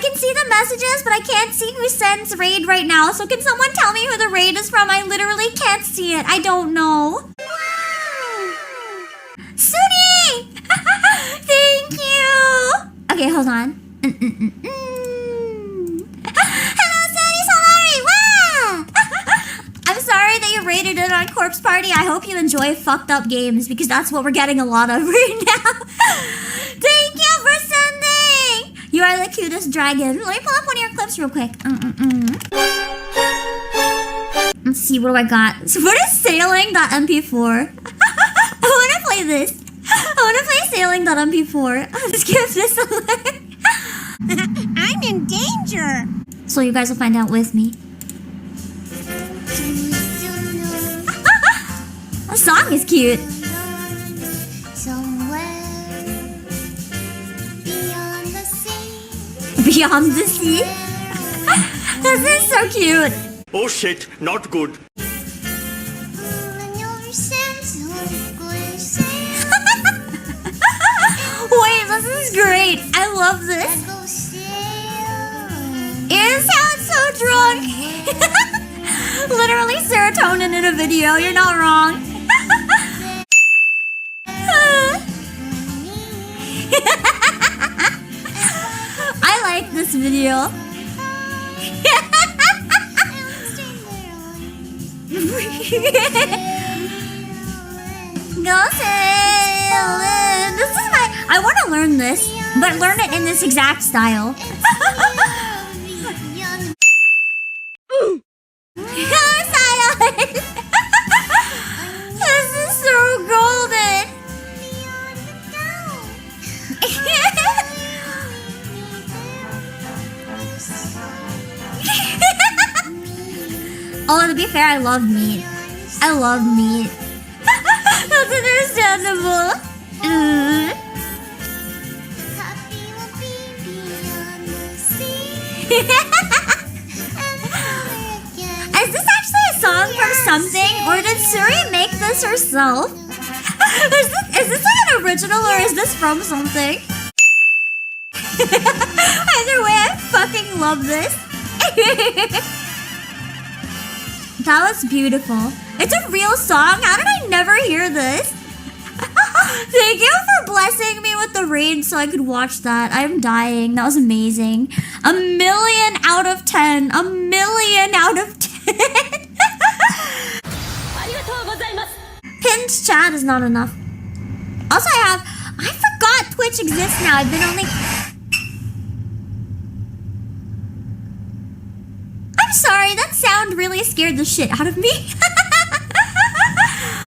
can see the messages, but I can't see who sends raid right now. So can someone tell me who the raid is from? I literally can't see it. I don't know. Suri! Thank you! Okay, hold on. Hello, Suri Solari! Wow! I'm sorry that you raided it on Corpse Party. I hope you enjoy fucked up games because that's what we're getting a lot of right now. Thank you for sending! You are the cutest dragon. Let me pull up one of your clips real quick. Let's see, what do I got? So what is sailing.mp4? I want to play this. I want to play sailing.mp4. Let's give this a look. I'm in danger. So you guys will find out with me. The song is cute. Beyond the sea. This is so cute. Oh shit, not good. Wait, this is great. I love this. It sounds so drunk. Literally serotonin in a video. You're not wrong. I like this video. Go sailing. This is my... I want to learn this, but learn it in this exact style. Hello, silence. This is so golden. Oh, to be fair, I love meat. I love meat. That's understandable. Is this actually a song from something, or did Suri make this herself? Is this like an original, or is this from something? Either way, I fucking love this. That was beautiful. It's a real song. How did I never hear this? Thank you for blessing me with the raid so I could watch that. I'm dying. That was amazing. 1,000,000 out of 10. 1,000,000 out of 10. Pinned chat is not enough. Also, I forgot Twitch exists now. I've been only... I'm sorry, that sound really scared the shit out of me.